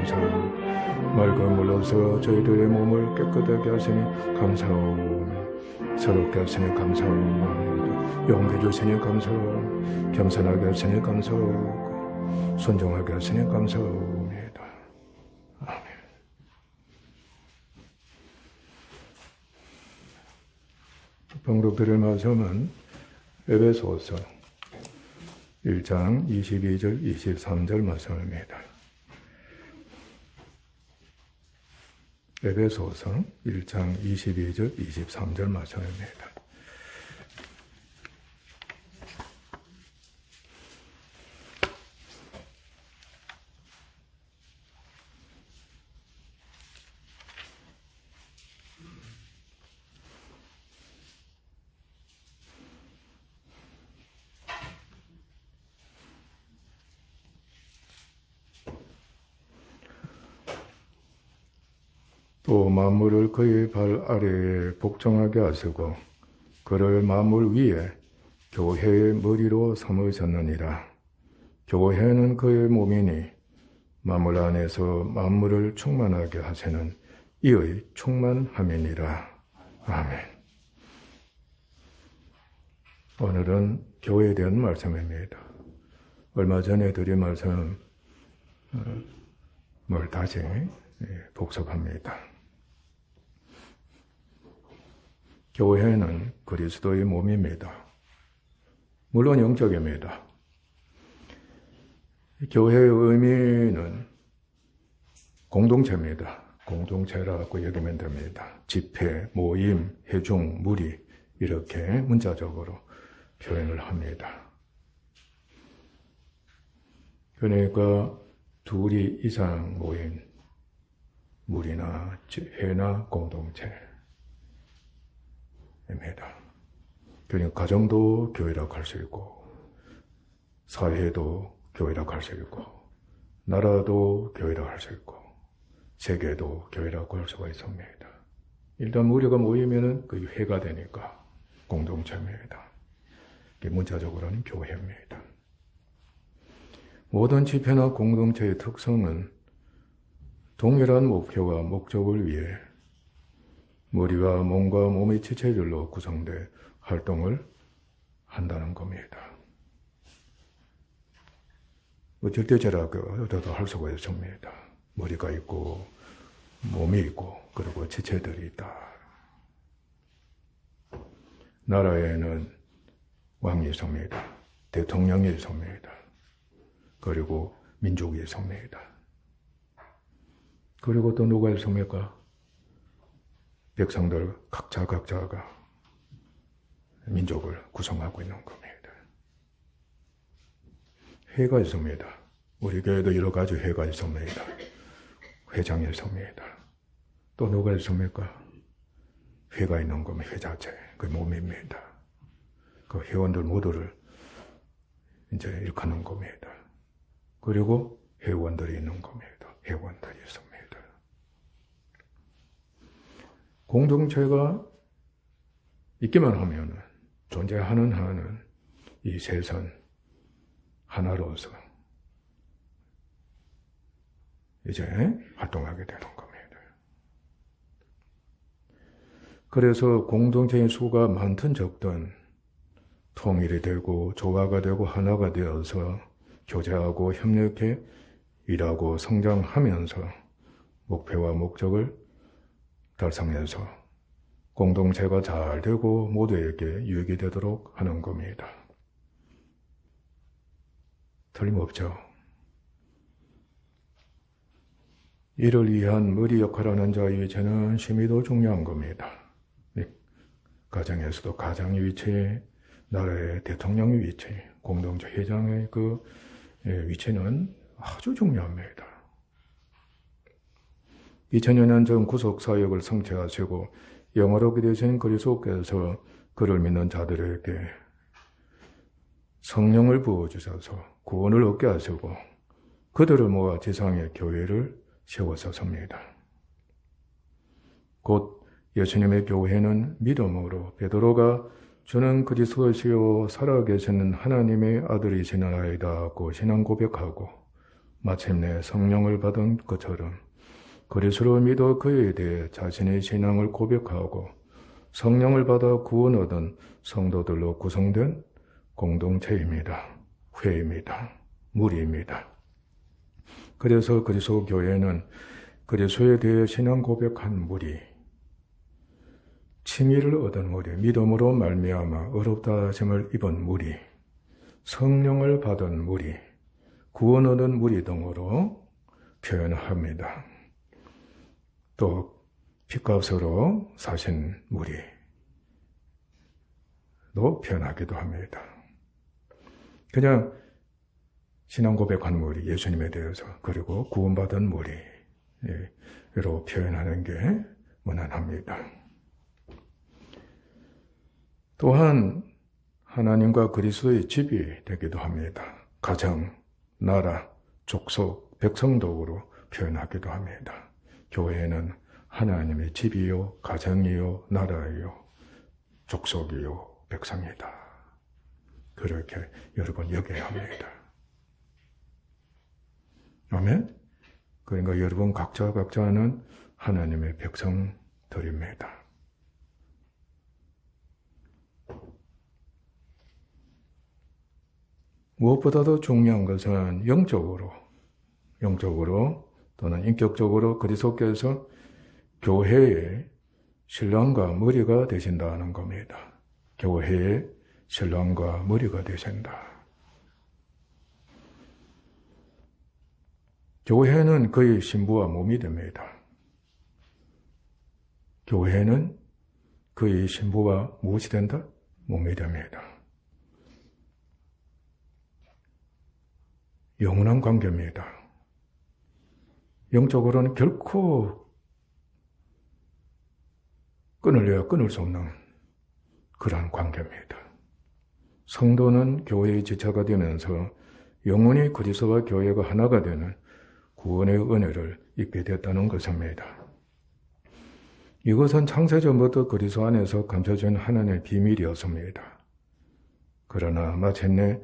주옵소서. 맑은 물로서 저희들의 몸을 깨끗하게 하시니 감사하오며 새롭게 하시니 감사하오며 용기 주시니 감사하오며 겸손하게 하시니 감사하오며 순종하게 하시니 감사하옵니다. 아멘. 봉독드릴 말씀은 에베소서 1장 22절 23절 말씀입니다. 에베소서 1장 22절 23절 말씀입니다. 또 만물을 그의 발 아래에 복종하게 하시고 그를 만물 위에 교회의 머리로 삼으셨느니라. 교회는 그의 몸이니 만물 안에서 만물을 충만하게 하시는 이의 충만함이니라. 아멘. 오늘은 교회에 대한 말씀입니다. 얼마 전에 드린 말씀을 다시 복습합니다. 교회는 그리스도의 몸입니다. 물론 영적입니다. 교회의 의미는 공동체입니다. 공동체라고 여기면 됩니다. 집회, 모임, 회중, 무리 이렇게 문자적으로 표현을 합니다. 그러니까 둘이 이상 모인 무리나 회나 공동체입니다. 그러니까 가정도 교회라고 할 수 있고 사회도 교회라고 할 수 있고 나라도 교회라고 할 수 있고 세계도 교회라고 할 수가 있습니다. 일단 무리가 모이면은 그 회가 되니까 공동체입니다. 이게 문자적으로는 교회입니다. 모든 집회나 공동체의 특성은 동일한 목표와 목적을 위해 머리와 몸과 몸의 지체들로 구성돼 활동을 한다는 겁니다. 절대제라고도 할 수가 있습니다. 머리가 있고 몸이 있고 그리고 지체들이 있다. 나라에는 왕이 있습니다. 대통령이 있습니다. 그리고 민족이 있습니다. 그리고 또 누가 있습니까? 백성들 각자가 민족을 구성하고 있는 겁니다. 회가 있습니다. 우리 교회도 여러 가지 회가 있습니다. 회장이 있습니다. 또 누가 있습니까? 회가 있는 겁니다. 회 자체, 그 몸입니다. 그 회원들 모두를 이제 일컫는 겁니다. 그리고 회원들이 있는 겁니다. 회원들이 있습니다. 공동체가 있기만 하면 존재하는 한은 이 셋은 하나로서 이제 활동하게 되는 겁니다. 그래서 공동체의 수가 많든 적든 통일이 되고 조화가 되고 하나가 되어서 교제하고 협력해 일하고 성장하면서 목표와 목적을 달성해서 공동체가 잘 되고 모두에게 유익이 되도록 하는 겁니다. 틀림없죠. 이를 위한 머리 역할하는 자의 위치는 심히도 중요한 겁니다. 가정에서도 가장의 위치, 나라의 대통령의 위치, 공동체 회장의 그 위치는 아주 중요합니다. 2000여 년 전 구속사역을 성취하시고 영화롭게 되신 그리스도께서 그를 믿는 자들에게 성령을 부어주셔서 구원을 얻게 하시고 그들을 모아 지상의 교회를 세웠었습니다. 곧 예수님의 교회는 믿음으로 베드로가 주는 그리스도시요 살아계시는 하나님의 아들이시나이다 고 신앙 고백하고 마침내 성령을 받은 것처럼 그리스도를 믿어 그에 대해 자신의 신앙을 고백하고 성령을 받아 구원 얻은 성도들로 구성된 공동체입니다. 회입니다. 무리입니다. 그래서 그리스도 교회는 그리스도에 대해 신앙 고백한 무리, 칭의를 얻은 무리, 믿음으로 말미암아 어렵다 하심을 입은 무리, 성령을 받은 무리, 구원 얻은 무리 등으로 표현합니다. 또 핏값으로 사신 무리도 표현하기도 합니다. 그냥 신앙 고백한 무리, 예수님에 대해서, 그리고 구원받은 무리로 표현하는 게 무난합니다. 또한 하나님과 그리스도의 집이 되기도 합니다. 가정, 나라, 족속, 백성덕으로 표현하기도 합니다. 교회는 하나님의 집이요, 가정이요, 나라이요, 족속이요, 백성이다. 그렇게 여러분 여겨야 합니다. 아멘? 그러니까 여러분 각자는 하나님의 백성들입니다. 무엇보다도 중요한 것은 영적으로 또는 인격적으로 그리스도께서 교회의 신랑과 머리가 되신다는 겁니다. 교회의 신랑과 머리가 되신다. 교회는 그의 신부와 몸이 됩니다. 교회는 그의 신부와 무엇이 된다? 몸이 됩니다. 영원한 관계입니다. 영적으로는 결코 끊을래야 끊을 수 없는 그러한 관계입니다. 성도는 교회의 지체가 되면서 영원히 그리스도와 교회가 하나가 되는 구원의 은혜를 입게 되었다는 것입니다. 이것은 창세전부터 그리스도 안에서 감춰진 하나님의 비밀이었습니다. 그러나 마침내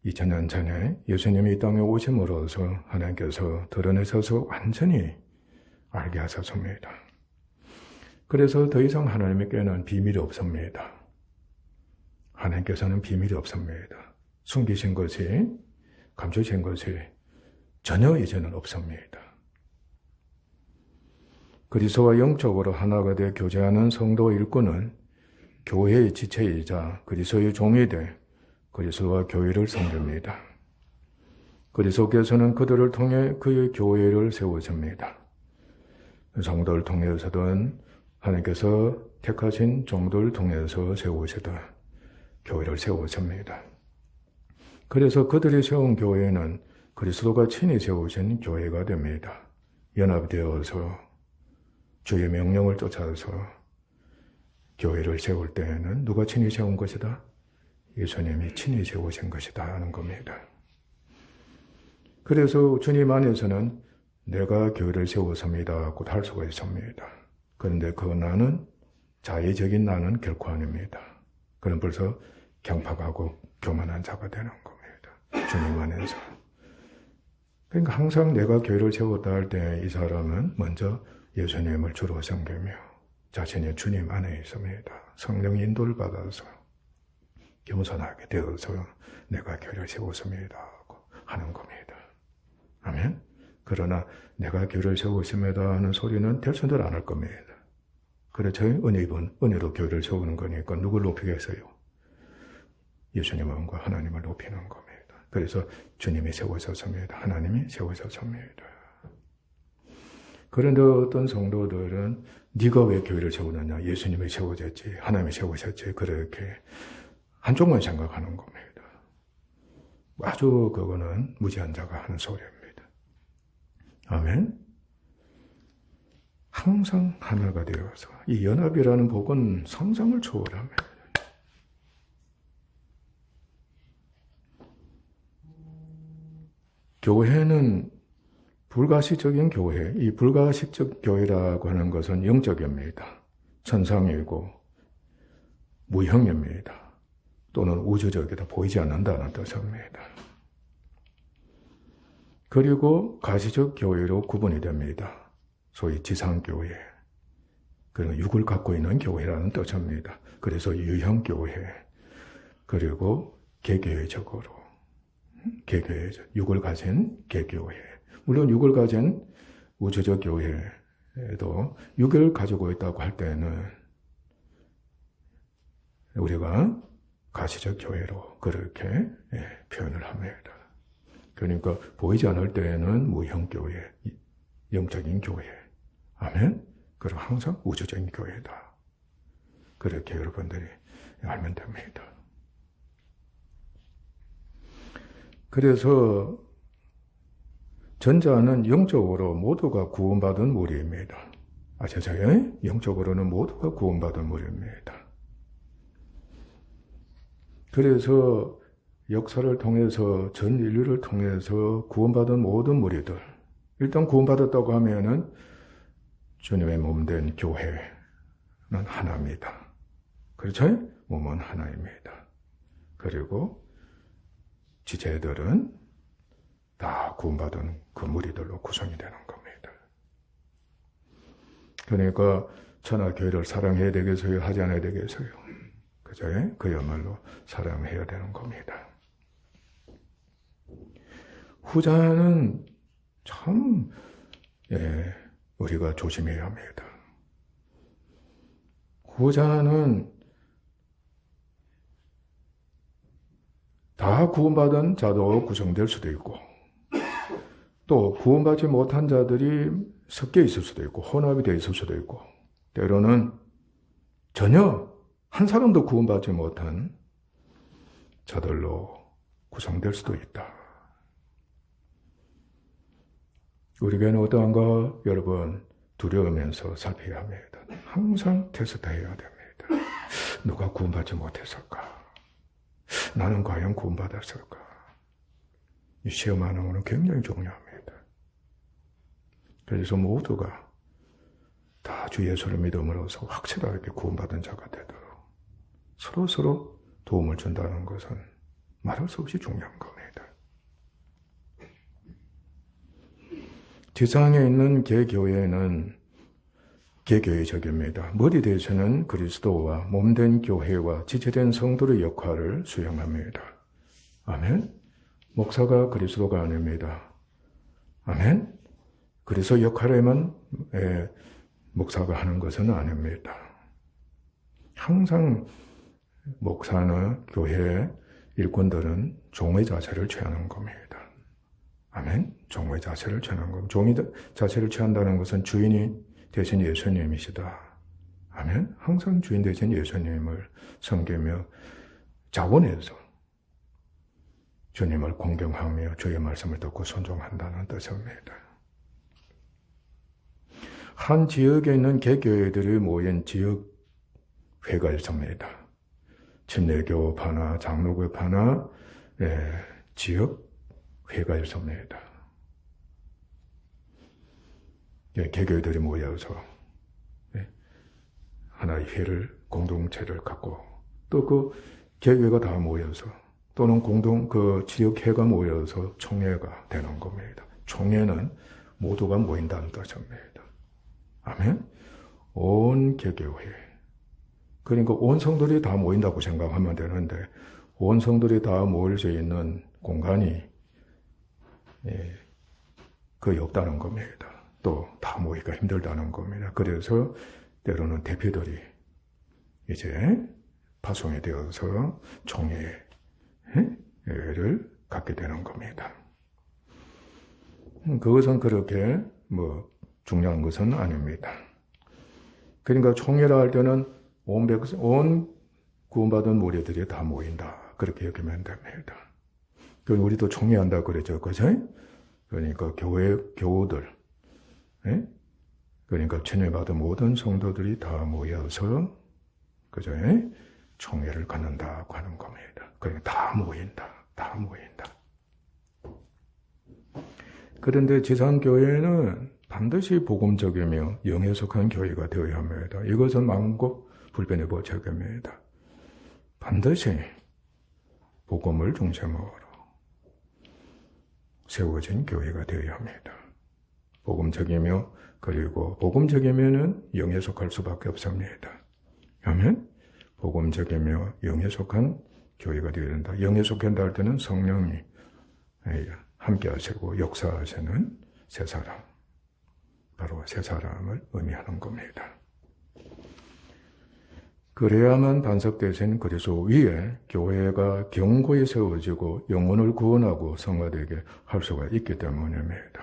2000년 전에 예수님이 이 땅에 오심으로써 하나님께서 드러내셔서 완전히 알게 하셨습니다. 그래서 더 이상 하나님께는 비밀이 없습니다. 하나님께서는 비밀이 없습니다. 숨기신 것이, 감추신 것이 전혀 이제는 없습니다. 그리스도와 영적으로 하나가 되어 교제하는 성도 일꾼은 교회의 지체이자 그리스도의 종이 돼 그리스도와 교회를 섬깁니다. 그리스도께서는 그들을 통해 그의 교회를 세우십니다. 성도를 통해서든 하나님께서 택하신 종들을 통해서 세우시든 교회를 세우십니다. 그래서 그들이 세운 교회는 그리스도가 친히 세우신 교회가 됩니다. 연합되어서 주의 명령을 쫓아서 교회를 세울 때에는 누가 친히 세운 것이다? 예수님이 친히 세우신 것이다 하는 겁니다. 그래서 주님 안에서는 내가 교회를 세웠습니다 곧 할 수가 있습니다. 그런데 그 나는 자의적인 나는 결코 아닙니다. 그는 벌써 경팍하고 교만한 자가 되는 겁니다. 주님 안에서. 그러니까 항상 내가 교회를 세웠다 할 때 이 사람은 먼저 예수님을 주로 섬기며 자신의 주님 안에 있습니다. 성령 인도를 받아서 겸손하게 되어서 내가 교회를 세웠습니다 하는 겁니다. 아멘? 그러나 내가 교회를 세웠습니다 하는 소리는 될수들 안 할 겁니다. 그래 저희 은혜로 교회를 세우는 거니까 누굴 높이겠어요? 예수님과 하나님을 높이는 겁니다. 그래서 주님이 세우셨습니다. 하나님이 세우셨습니다. 그런데 어떤 성도들은 네가 왜 교회를 세우느냐? 예수님이 세워졌지, 하나님이 세우셨지, 그렇게 한쪽만 생각하는 겁니다. 아주 그거는 무지한 자가 하는 소리입니다. 아멘? 항상 하나가 되어서 이 연합이라는 복은 상상을 초월합니다. 교회는 불가시적인 교회, 이 불가시적 교회라고 하는 것은 영적입니다. 천상이고 무형입니다. 또는 우주적이다, 보이지 않는다는 뜻입니다. 그리고 가시적 교회로 구분이 됩니다. 소위 지상교회. 그리고 육을 갖고 있는 교회라는 뜻입니다. 그래서 유형교회. 그리고 개교회적으로. 육을 가진 개교회. 물론 육을 가진 우주적 교회에도 육을 가지고 있다고 할 때는 우리가 가시적 교회로 그렇게 표현을 합니다. 그러니까 보이지 않을 때에는 무형교회, 영적인 교회. 아멘? 그럼 항상 우주적인 교회다. 그렇게 여러분들이 알면 됩니다. 그래서 전자는 영적으로 모두가 구원받은 무리입니다. 아시죠? 영적으로는 모두가 구원받은 무리입니다. 그래서 역사를 통해서 전 인류를 통해서 구원받은 모든 무리들, 일단 구원받았다고 하면은 주님의 몸된 교회는 하나입니다. 그렇죠? 몸은 하나입니다. 그리고 지체들은 다 구원받은 그 무리들로 구성이 되는 겁니다. 그러니까 천하교회를 사랑해야 되겠어요? 하지 않아야 되겠어요? 그죠? 그야말로 사랑해야 되는 겁니다. 후자는 참 우리가 조심해야 합니다. 후자는 다 구원받은 자도 구성될 수도 있고 또 구원받지 못한 자들이 섞여 있을 수도 있고 혼합이 되어 있을 수도 있고 때로는 전혀 한 사람도 구원받지 못한 자들로 구성될 수도 있다. 우리 교회는 어떠한가? 여러분 두려우면서 살펴야 합니다. 항상 테스트해야 됩니다. 누가 구원받지 못했을까? 나는 과연 구원받았을까? 이 시험하는 것은 굉장히 중요합니다. 그래서 모두가 다 주 예수를 믿음으로써 확실하게 구원받은 자가 되도록 서로 도움을 준다는 것은 말할 수 없이 중요한 겁니다. 지상에 있는 개교회는 개교회적입니다. 머리 대신은 그리스도와 몸된 교회와 지체된 성도의 역할을 수행합니다. 아멘? 목사가 그리스도가 아닙니다. 아멘? 그래서 역할에만 목사가 하는 것은 아닙니다. 항상 목사나 교회 일꾼들은 종의 자세를 취하는 겁니다. 아멘? 종의 자세를 취하는 겁니다. 종의 자세를 취한다는 것은 주인이 대신 예수님이시다. 아멘? 항상 주인 대신 예수님을 섬기며 자원해서 주님을 공경하며 주의 말씀을 듣고 순종한다는 뜻입니다. 한 지역에 있는 개교회들이 모인 지역회가 있습니다. 침례교파나 장로교파나 지역회가 있습니다. 개교회들이 모여서 하나의 회를, 공동체를 갖고 또 그 개교회가 다 모여서 또는 그 지역회가 모여서 총회가 되는 겁니다. 총회는 모두가 모인다는 뜻입니다. 아멘? 온 개교회. 그러니까 온 성들이 다 모인다고 생각하면 되는데 온 성들이 다 모일 수 있는 공간이 거의 없다는 겁니다. 또 다 모이기가 힘들다는 겁니다. 그래서 때로는 대표들이 이제 파송이 되어서 총회를 갖게 되는 겁니다. 그것은 그렇게 중요한 것은 아닙니다. 그러니까 총회라 할 때는 온 구원받은 무리들이 다 모인다. 그렇게 여기면 됩니다. 우리도 총회한다 그랬죠. 그죠? 그러니까 교우들, 그러니까 천회받은 모든 성도들이 다 모여서, 그죠? 총회를 갖는다고 하는 겁니다. 그러니까 다 모인다. 그런데 지상교회는 반드시 복음적이며 영에 속한 교회가 되어야 합니다. 이것은 만국불변의 법칙입니다. 반드시 복음을 중심으로 세워진 교회가 되어야 합니다. 복음적이며 그리고 복음적이면은 영에 속할 수밖에 없습니다. 아멘. 복음적이며 영에 속한 교회가 되어야 된다. 영에 속한다 할 때는 성령이 함께 하시고 역사하시는 새 사람, 바로 새 사람을 의미하는 겁니다. 그래야만 반석되신 그리스도 위에 교회가 견고히 세워지고 영혼을 구원하고 성화되게 할 수가 있기 때문입니다.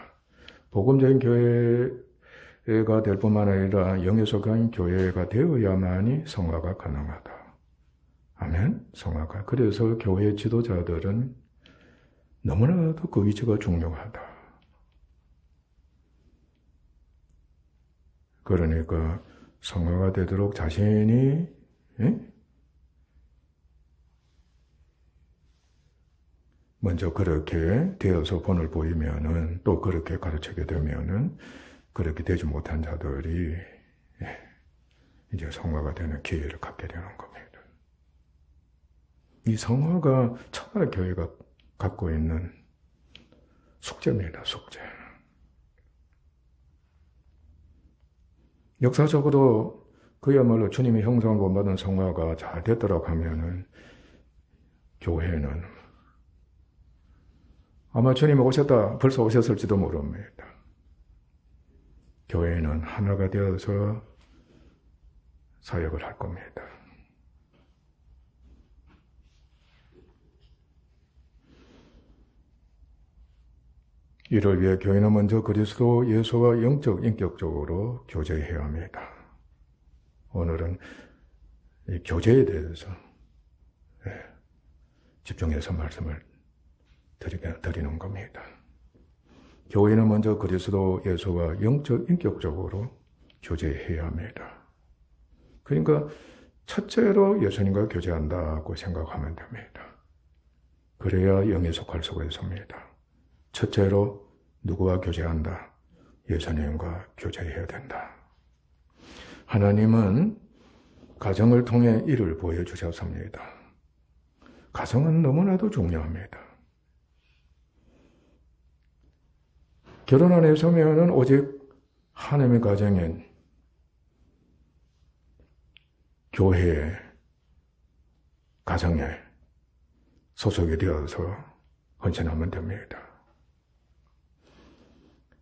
복음적인 교회가 될 뿐만 아니라 영에 속한 교회가 되어야만이 성화가 가능하다. 아멘. 성화가. 그래서 교회 지도자들은 너무나도 그 위치가 중요하다. 그러니까 성화가 되도록 자신이 먼저 그렇게 되어서 본을 보이면은 또 그렇게 가르치게 되면은 그렇게 되지 못한 자들이 이제 성화가 되는 기회를 갖게 되는 겁니다. 이 성화가 천하의 교회가 갖고 있는 숙제입니다. 숙제. 역사적으로 그야말로 주님의 형상을 본받은 성화가 잘 됐더라고 하면은 교회는 아마 주님이 벌써 오셨을지도 모릅니다. 교회는 하나가 되어서 사역을 할 겁니다. 이를 위해 교회는 먼저 그리스도 예수와 영적, 인격적으로 교제해야 합니다. 오늘은 이 교제에 대해서 집중해서 말씀을 드리는 겁니다. 교회는 먼저 그리스도 예수와 영적, 인격적으로 교제해야 합니다. 그러니까 첫째로 예수님과 교제한다고 생각하면 됩니다. 그래야 영에 속할 수가 있습니다. 첫째로 누구와 교제한다? 예수님과 교제해야 된다. 하나님은 가정을 통해 이를 보여주셨습니다. 가정은 너무나도 중요합니다. 결혼 안에 서면은 오직 하나님의 가정인 교회의 가정에 소속이 되어서 헌신하면 됩니다.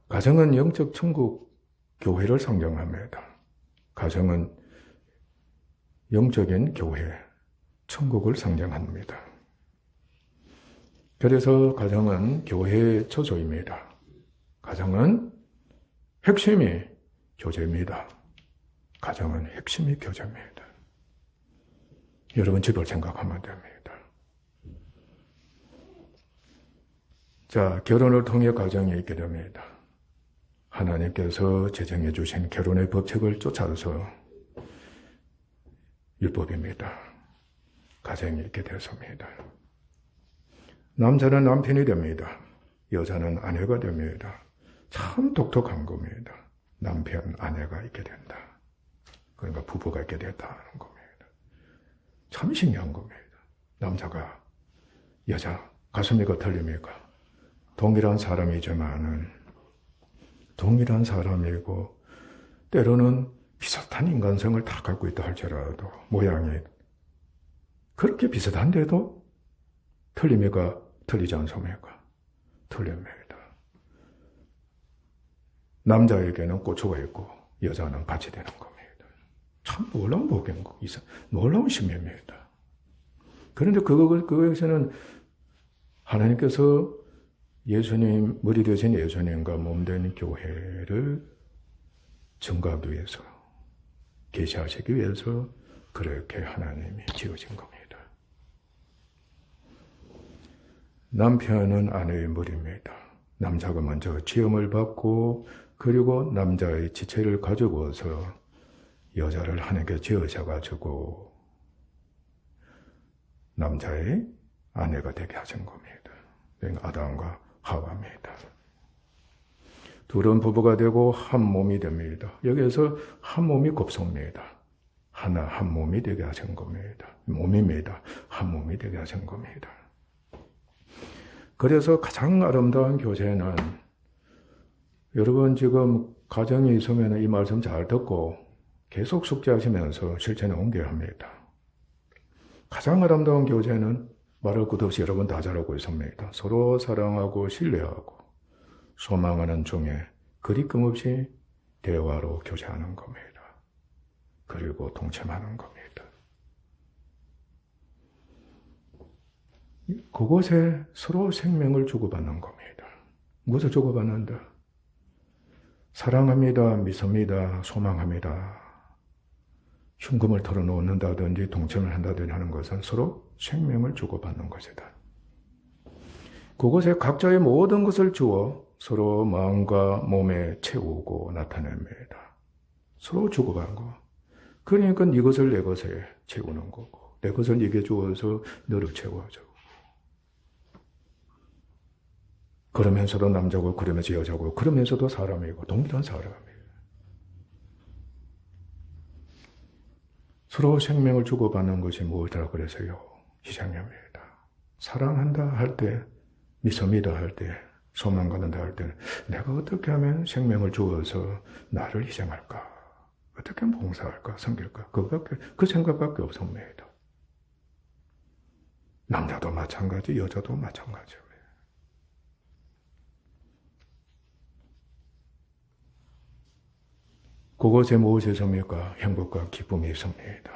가정은 영적 천국 교회를 상징합니다. 가정은 영적인 교회, 천국을 상징합니다. 그래서 가정은 교회의 처소입니다. 가정은 핵심이 교제입니다. 가정은 핵심이 교제입니다. 여러분 집을 생각하면 됩니다. 자, 결혼을 통해 가정이 있게 됩니다. 하나님께서 제정해 주신 결혼의 법칙을 쫓아서 율법입니다. 가정이 있게 되었습니다. 남자는 남편이 됩니다. 여자는 아내가 됩니다. 참 독특한 겁니다. 남편, 아내가 있게 된다. 그러니까 부부가 있게 됐다는 겁니다. 참 신기한 겁니다. 남자가 여자, 가슴이가 틀립니까? 동일한 사람이지만은 동일한 사람이고 때로는 비슷한 인간성을 다 갖고 있다 할지라도 모양이 그렇게 비슷한데도 틀립니까? 틀리지 않습니까? 틀립니다. 남자에게는 고초가 있고 여자는 밭이 되는 겁니다. 참 놀라운 복인 놀라운 심입니다. 그런데 그것에는 하나님께서 예수님, 머리 되신 예수님과 몸된 교회를 증거하기 위해서, 계시하시기 위해서 그렇게 하나님이 지어진 겁니다. 남편은 아내의 머리입니다. 남자가 먼저 지음을 받고 그리고 남자의 지체를 가지고서 여자를 하나님께 지으셔가지고 남자의 아내가 되게 하신 겁니다. 그러니까 아담과 하와입니다. 둘은 부부가 되고 한 몸이 됩니다. 여기에서 한 몸이 곱습니다. 하나 한 몸이 되게 하신 겁니다. 몸입니다. 한 몸이 되게 하신 겁니다. 그래서 가장 아름다운 교제는 여러분 지금 가정에 있으면 이 말씀 잘 듣고 계속 숙지하시면서 실천에 옮겨야 합니다. 가장 아름다운 교제는 말할 것 없이 여러분 다 잘하고 있습니다. 서로 사랑하고 신뢰하고 소망하는 중에 그리낌 없이 대화로 교제하는 겁니다. 그리고 동참하는 겁니다. 그곳에 서로 생명을 주고받는 겁니다. 무엇을 주고받는다? 사랑합니다, 믿습니다, 소망합니다. 흉금을 털어놓는다든지 동참을 한다든지 하는 것은 서로 생명을 주고받는 것이다. 그곳에 각자의 모든 것을 주어 서로 마음과 몸에 채우고 나타냅니다. 서로 주고받는 거. 그러니까 이것을 내 것에 채우는 거고 내 것을 네게 주어서 너를 채워줘. 그러면서도 남자고 그러면서 여자고 그러면서도 사람이고 동일한 사람이에요. 서로 생명을 주고받는 것이 무엇이라 그래서요? 희생입니다. 사랑한다 할 때, 믿습니다 할 때, 소망 갖는다 할 때 내가 어떻게 하면 생명을 주어서 나를 희생할까? 어떻게 하면 봉사할까? 섬길까? 그 생각밖에 없습니다. 남자도 마찬가지, 여자도 마찬가지입니다. 그곳에 무엇이 있습니까? 행복과 기쁨이 있습니다.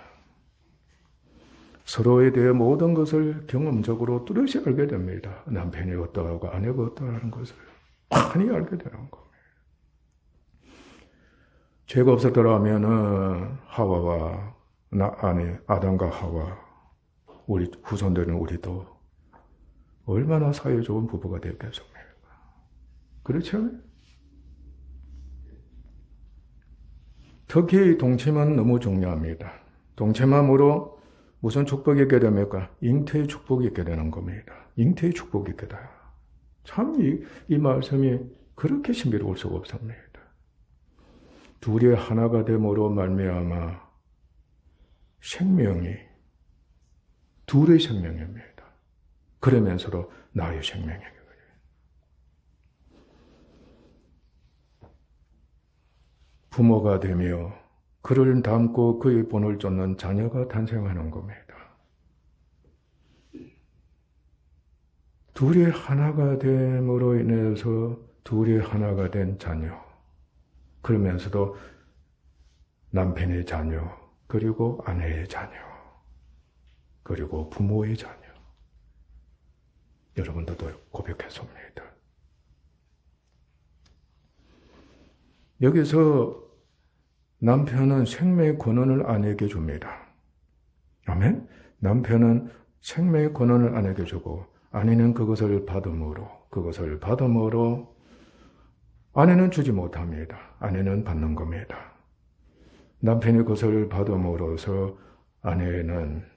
서로에 대해 모든 것을 경험적으로 뚜렷이 알게 됩니다. 남편이 어떠하고 아내가 어떠하는 것을 많이 알게 되는 겁니다. 죄가 없었더라면 하와와 아담과 하와, 우리 후손들은 우리도 얼마나 사이 좋은 부부가 되겠습니까? 그렇죠? 특히 동침은 너무 중요합니다. 동침함으로 무슨 축복이 있게 됩니까? 잉태의 축복이 있게 되는 겁니다. 잉태의 축복이 있게 돼요. 참 이 말씀이 그렇게 신비로울 수가 없습니다. 둘이 하나가 됨으로 말미암아 생명이 둘의 생명입니다. 그러면서도 나의 생명이에요. 부모가 되며 그를 닮고 그의 본을 쫓는 자녀가 탄생하는 겁니다. 둘이 하나가 됨으로 인해서 둘이 하나가 된 자녀, 그러면서도 남편의 자녀, 그리고 아내의 자녀, 그리고 부모의 자녀. 여러분들도 고백했습니다. 여기서 남편은 생명의 권한을 아내에게 줍니다. 아멘? 남편은 생명의 권한을 아내에게 주고 아내는 그것을 받음으로 아내는 주지 못합니다. 아내는 받는 겁니다. 남편이 그것을 받음으로써 아내는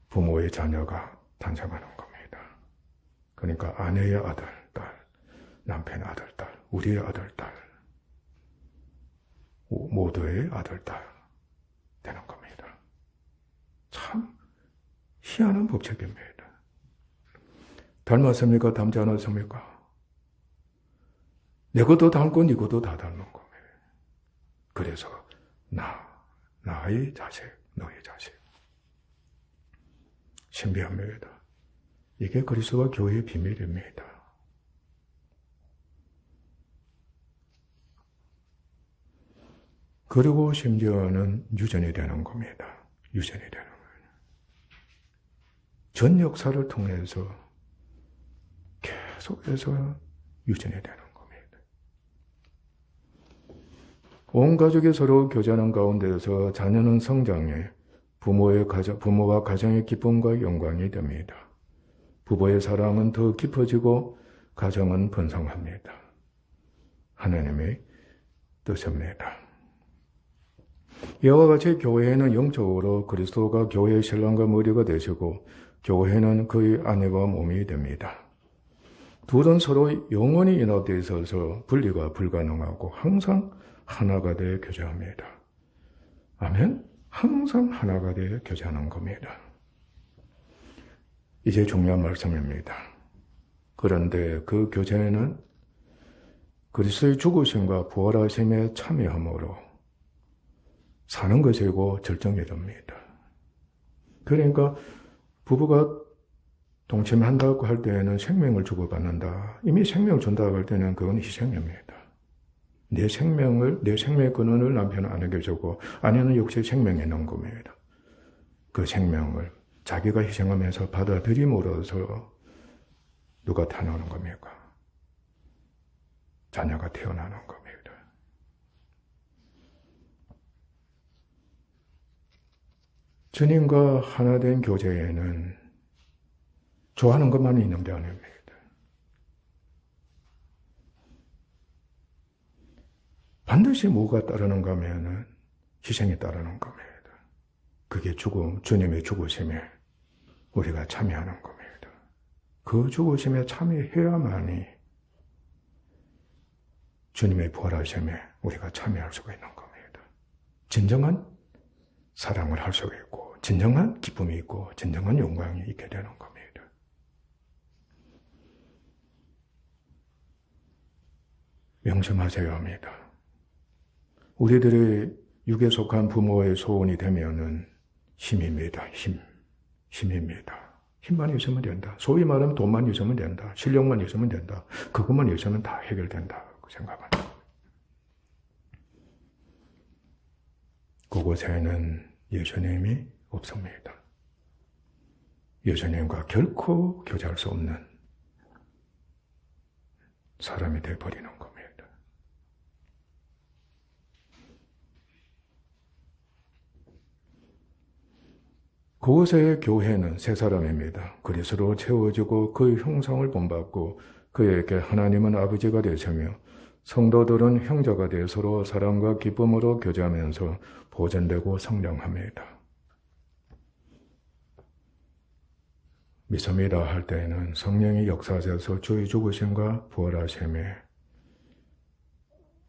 부모의 자녀가 탄생하는 겁니다. 그러니까 아내의 아들, 딸, 남편의 아들, 딸, 우리의 아들, 딸, 모두의 아들, 딸 되는 겁니다. 참 희한한 법칙입니다. 닮았습니까? 닮지 않았습니까? 내 것도 닮고 네 것도 다 닮은 겁니다. 그래서 나의 자식, 너의 자식. 신비합니다. 이게 그리스도와 교회의 비밀입니다. 그리고 심지어는 유전이 되는 겁니다. 유전이 되는 거예요. 전 역사를 통해서 계속해서 유전이 되는 겁니다. 온 가족이 서로 교제하는 가운데서 자녀는 성장해 부모와 가정의 기쁨과 영광이 됩니다. 부부의 사랑은 더 깊어지고 가정은 번성합니다. 하나님의 뜻입니다. 이와 같이 교회는 영적으로 그리스도가 교회의 신랑과 머리가 되시고 교회는 그의 아내와 몸이 됩니다. 둘은 서로 영원히 연합되어 있어서 분리가 불가능하고 항상 하나가 되어 교제합니다. 아멘? 항상 하나가 되어 교제하는 겁니다. 이제 중요한 말씀입니다. 그런데 그 교제는 그리스도의 죽으심과 부활하심에 참여함으로 사는 것이고 절정이 됩니다. 그러니까 부부가 동침한다고 할 때에는 생명을 주고받는다. 이미 생명을 준다고 할 때는 그건 희생입니다. 내 생명의 근원을 남편은 안 안겨주고 아내는 역시 생명에 넣은 겁니다. 그 생명을 자기가 희생하면서 받아들임으로써 누가 태어나는 겁니까? 자녀가 태어나는 겁니다. 주님과 하나 된 교제에는 좋아하는 것만이 있는 게 아닙니다. 반드시 뭐가 따르는가 하면은 희생이 따르는 겁니다. 그게 주님의 죽으심에 우리가 참여하는 겁니다. 그 죽으심에 참여해야만이 주님의 부활하심에 우리가 참여할 수가 있는 겁니다. 진정한 사랑을 할 수가 있고 진정한 기쁨이 있고 진정한 영광이 있게 되는 겁니다. 명심하셔야 합니다. 우리들의 육에 속한 부모의 소원이 되면은 힘입니다. 힘입니다. 힘만 있으면 된다. 소위 말하면 돈만 있으면 된다. 실력만 있으면 된다. 그것만 있으면 다 해결된다. 그 생각합니다. 그곳에는 예수님이 없습니다. 예수님과 결코 교제할 수 없는 사람이 되어버리는 겁니다. 그곳의 교회는 세 사람입니다. 그리스도로 채워지고 그의 형상을 본받고 그에게 하나님은 아버지가 되시며 성도들은 형제가 되어 서로 사랑과 기쁨으로 교제하면서 보존되고 성장합니다. 믿습니다 할 때에는 성령이 역사하셔서 주의 죽으심과 부활하심에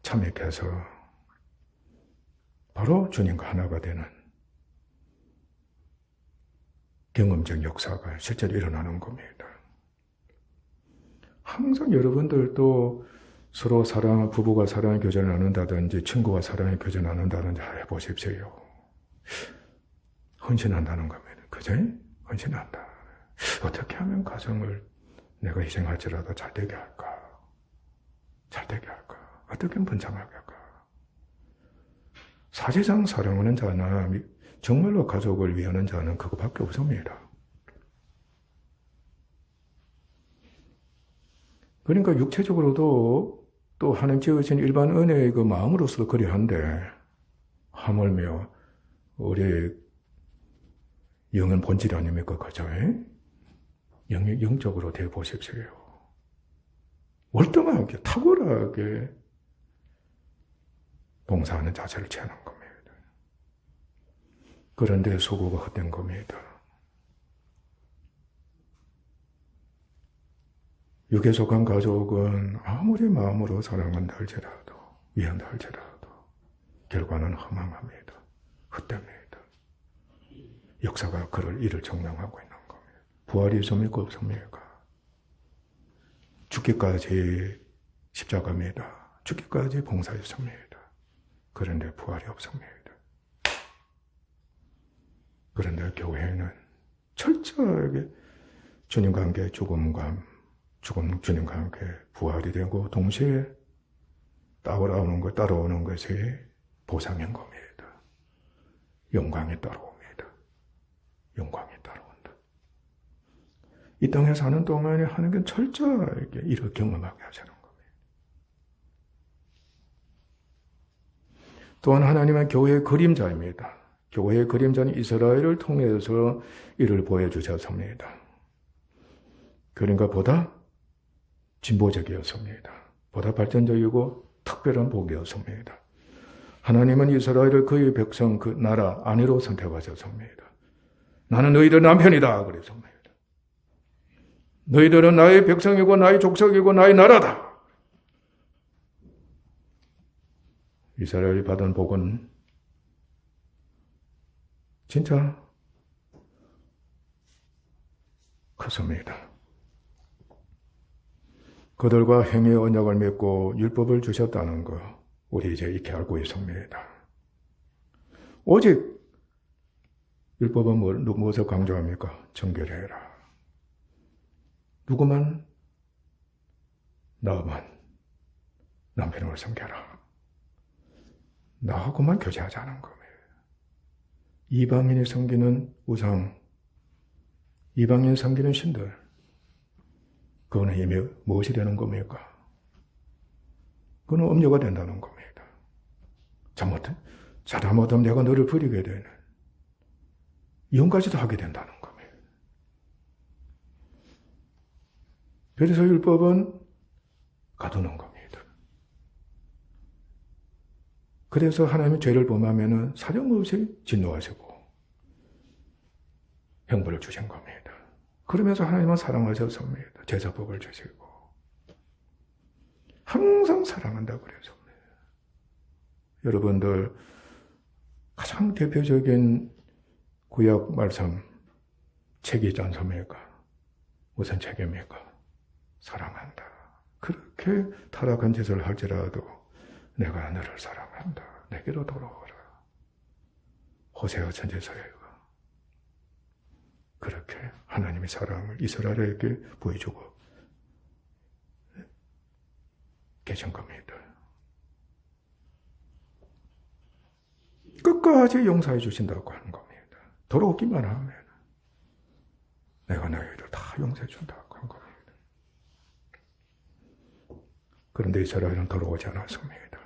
참여해서 바로 주님과 하나가 되는 경험적 역사가 실제로 일어나는 겁니다. 항상 여러분들도 서로 부부가 사랑의 교제를 나눈다든지 친구와 사랑의 교제를 나눈다든지 해보십시오. 헌신한다는 겁니다. 그죠? 헌신한다. 어떻게 하면 가정을 내가 희생할지라도 잘 되게 할까? 잘 되게 할까? 어떻게 하면 번창하게 할까? 사실상 사랑하는 자나 정말로 가족을 위하는 자는 그거밖에 없습니다. 그러니까 육체적으로도 또 하나님 지으신 일반 은혜의 그 마음으로서도 그리한데 하물며 우리 영은 본질이 아닙니까? 그죠? 영적으로 되어 보십시오. 월등하게 탁월하게 봉사하는 자세를 취하는 겁니다. 그런데 수고가 헛된 겁니다. 육에 속한 가족은 아무리 마음으로 사랑한다 할지라도 위한다 할지라도 결과는 허망합니다. 헛됩니다. 역사가 그를 이를 증명하고 있는 겁니다. 부활이 있습니까? 없습니까? 죽기까지 십자가입니다. 죽기까지 봉사했습니다. 그런데 부활이 없습니다. 그런데 교회는 철저하게 주님과 함께 주님과 함께 부활이 되고 동시에 따라오는 것이 보상인 겁니다. 영광이 따라옵니다. 영광이 따라온다. 이 땅에 사는 동안에 하나님은 철저하게 이를 경험하게 하시는 겁니다. 또한 하나님은 교회의 그림자입니다. 교회의 그림자는 이스라엘을 통해서 이를 보여주셨습니다. 그러니까 보다 진보적이었습니다. 보다 발전적이고 특별한 복이었습니다. 하나님은 이스라엘을 그의 백성, 그 나라 아내로 선택하셨습니다. 나는 너희들 남편이다 그랬습니다. 너희들은 나의 백성이고 나의 족속이고 나의 나라다. 이스라엘이 받은 복은 진짜 컸습니다. 그들과 행위의 언약을 맺고 율법을 주셨다는 거 우리 이제 익히 알고 있습니다. 오직 율법은 무엇을 강조합니까? 정결해라. 누구만? 나만 남편을 섬겨라. 나하고만 교제하자는 겁니다. 이방인이 섬기는 우상, 이방인이 섬기는 신들, 그거는 이미 무엇이 되는 겁니까? 그거는 음료가 된다는 겁니다. 잘못하면 내가 너를 버리게 되는, 이혼까지도 하게 된다는 겁니다. 그래서 율법은 가두는 겁니다. 그래서 하나님이 죄를 범하면 사정없이 진노하시고 형벌을 주신 겁니다. 그러면서 하나님은 사랑하셨습니다. 제사법을 주시고 항상 사랑한다고 그랬습니다. 여러분들 가장 대표적인 구약 말씀 책이 있지 않습니까? 무슨 책입니까? 사랑한다. 그렇게 타락한 짓을 할지라도 내가 너를 사랑한다. 내게로 돌아오라. 호세아 선지자가 그렇게 하나님의 사랑을 이스라엘에게 보여주고 계신 겁니다. 끝까지 용서해 주신다고 하는 겁니다. 돌아오기만 하면 내가 너희를 다 용서해 준다고 하는 겁니다. 그런데 이스라엘은 돌아오지 않았습니다.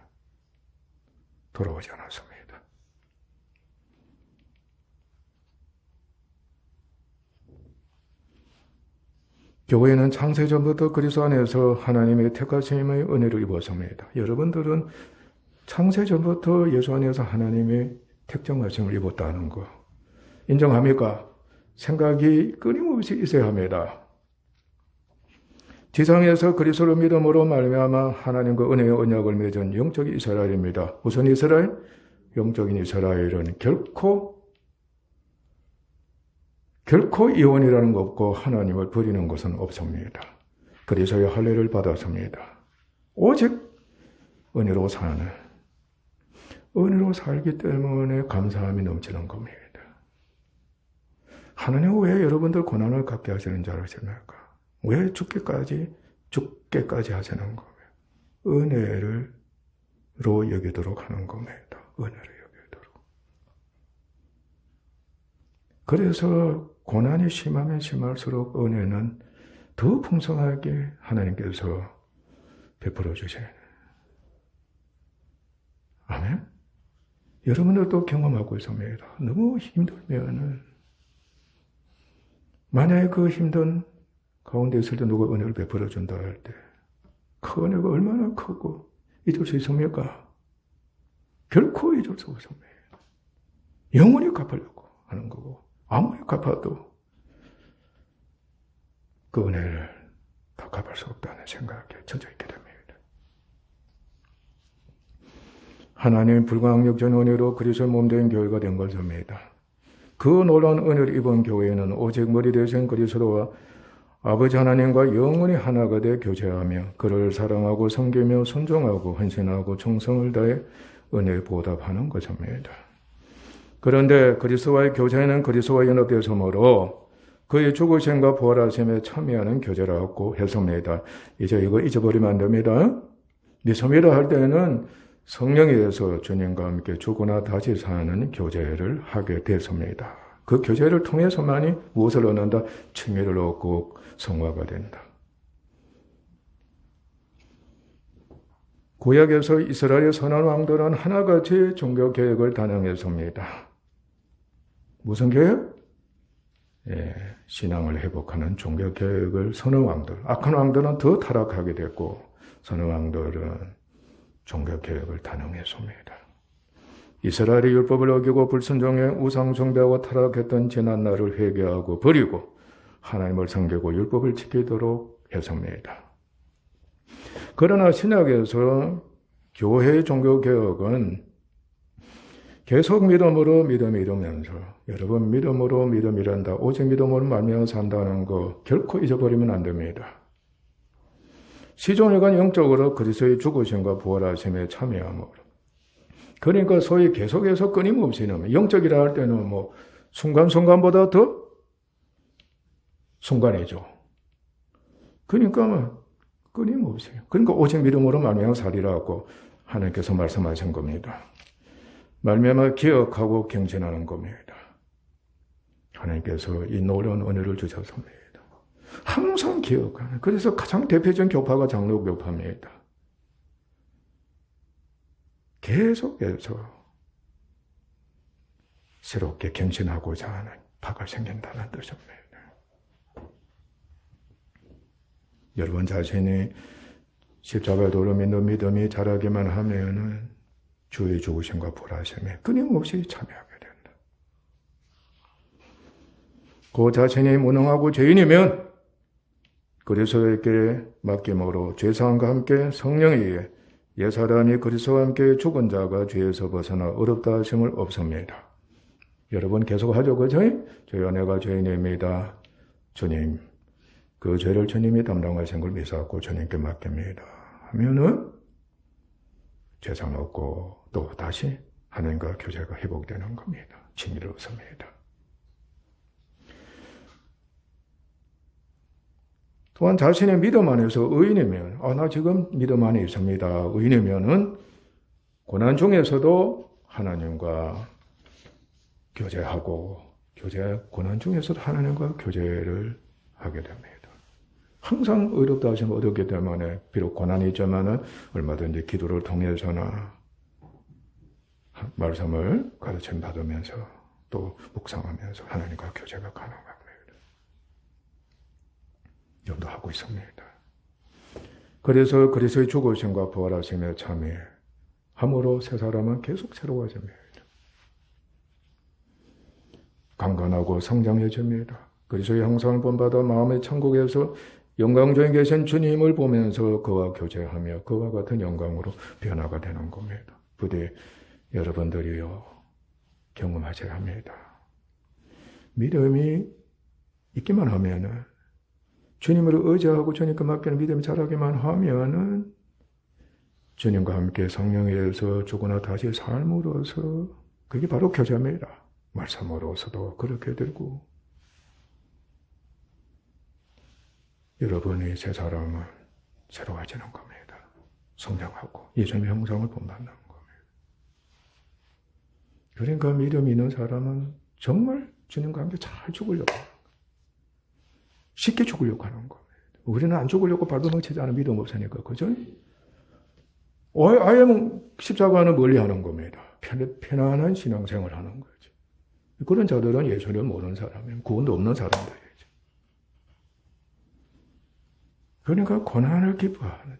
돌아오지 않았습니다. 교회는 창세전부터 그리스도 안에서 하나님의 택하심의 은혜를 입었습니다. 여러분들은 창세전부터 예수 안에서 하나님의 택정하심을 입었다는 거 인정합니까? 생각이 끊임없이 있어야 합니다. 지상에서 그리스도를 믿음으로 말미암아 하나님과 은혜의 언약을 맺은 영적인 이스라엘입니다. 무슨 이스라엘? 영적인 이스라엘은 결코 이혼이라는 거 없고 하나님을 버리는 것은 없습니다. 그래서야 할례를 받았습니다. 오직 은혜로 살기 때문에 감사함이 넘치는 겁니다. 하나님은 왜 여러분들 고난을 갖게 하시는 줄 아십니까? 왜 죽게까지 하시는 겁니다. 은혜로 여기도록 하는 겁니다. 은혜로 여기도록. 그래서 고난이 심하면 심할수록 은혜는 더 풍성하게 하나님께서 베풀어 주셔요. 아멘? 여러분들도 경험하고 있습니다. 너무 힘들면은 만약에 그 힘든 가운데 있을 때 누가 은혜를 베풀어 준다 할 때 그 은혜가 얼마나 크고 잊을 수 있습니까? 결코 잊을 수 없습니다. 영원히 갚으려고 하는 거고 아무리 갚아도 그 은혜를 다 갚을 수 없다는 생각에 젖어 있게 됩니다. 하나님의 불가항력전 은혜로 그리스도의 몸된 교회가 된 것입니다. 그 놀라운 은혜를 입은 교회는 오직 머리 되신 그리스도와 아버지 하나님과 영원히 하나가 돼 교제하며 그를 사랑하고 섬기며 순종하고 헌신하고 충성을 다해 은혜에 보답하는 것입니다. 그런데 그리스도와의 교제는 그리스도와 연합되었으므로 그의 죽으심과 부활하심에 참여하는 교제라고 했습니다. 이제 이거 잊어버리면 안 됩니다. 믿습니다 할 때는 성령에 대해서 주님과 함께 죽으나 다시 사는 교제를 하게 됐습니다. 그 교제를 통해서만이 무엇을 얻는다? 칭의를 얻고 성화가 된다. 구약에서 이스라엘의 선한 왕들은 하나같이 종교 계획을 단행했습니다. 무슨 계획? 신앙을 회복하는 종교 계획을 선한 왕들, 악한 왕들은 더 타락하게 됐고 선한 왕들은 종교 계획을 단행했습니다. 이스라엘의 율법을 어기고 불순종해 우상 숭배하고 타락했던 지난 날을 회개하고 버리고 하나님을 섬기고 율법을 지키도록 했습니다. 그러나 신약에서 교회의 종교개혁은 계속 믿음으로 믿음 이루면서 여러분 믿음으로 믿음 이란다. 오직 믿음으로 말미암아 산다는 거 결코 잊어버리면 안 됩니다. 시종일관 영적으로 그리스도의 죽으심과 부활하심에 참여함으로. 그러니까 소위 계속해서 끊임없이는 영적이라 할 때는 뭐 순간순간보다 더 순간이죠. 그러니까 뭐 끊임없이. 그러니까 오직 믿음으로 말미암아 살리라고 하나님께서 말씀하신 겁니다. 말미암아 기억하고 경진하는 겁니다. 하나님께서 이 놀라운 은혜를 주셨습니다. 항상 기억하는. 그래서 가장 대표적인 교파가 장로 교파입니다. 계속해서 새롭게 경진하고자 하는 파가 생긴다는 뜻입니다. 여러분 자신이 십자가의 도를 믿는 믿음이 자라기만 하면은 주의 죽으심과 부활하심에 끊임없이 참여하게 된다. 그 자신이 무능하고 죄인이면 그리스도에게 맡김으로 죄사함과 함께 성령에 의해 옛사람이 그리스도와 함께 죽은 자가 죄에서 벗어나 어렵다 하심을 없습니다. 여러분 계속 하죠. 그죠? 저희가 내가 죄인입니다. 주님, 그 죄를 주님이 담당하신 걸 믿사고 주님께 맡깁니다. 하면은 죄상 없고 또 다시 하나님과 교제가 회복되는 겁니다. 진리를 얻습니다. 또한 자신의 믿음 안에서 의인이면 나 지금 믿음 안에 있습니다. 의인이면은 고난 중에서도 하나님과 교제하고 고난 중에서도 하나님과 교제를 하게 됩니다. 항상 의롭다 하심을 얻었기 때문에 비록 고난이 있지만은 얼마든지 기도를 통해서나 말씀을 가르침 받으면서 또 묵상하면서 하나님과 교제가 가능합니다. 염두하고 있습니다. 그래서 그리스도의 죽으심과 부활하심에 참여함으로 새 사람은 계속 새로워집니다. 강건하고 성장해집니다. 그리스도의 형상을 본받아 마음의 천국에서 영광중에 계신 주님을 보면서 그와 교제하며 그와 같은 영광으로 변화가 되는 겁니다. 부디 여러분들이요 경험하셔야 합니다. 믿음이 있기만 하면은 주님을 의지하고 주님께 맡기는 믿음이 자라기만 하면은 주님과 함께 성령에 의해서 죽으나 다시 삶으로서 그게 바로 교제입니다. 말씀으로서도 그렇게 되고 여러분의 새 사람은 새로워지는 겁니다. 성장하고 예수님의 형상을 본받는 겁니다. 그러니까 믿음이 있는 사람은 정말 주님과 함께 잘 죽으려고 하는 거예요. 쉽게 죽으려고 하는 겁니다. 우리는 안 죽으려고 발버둥치지 않은 믿음 없으니까 그죠? 아예 십자가는 멀리 하는 겁니다. 편안한 신앙생활을 하는 거죠. 그런 자들은 예수를 모르는 사람이에요. 구원도 없는 사람들이죠. 그러니까 고난을 기뻐하는.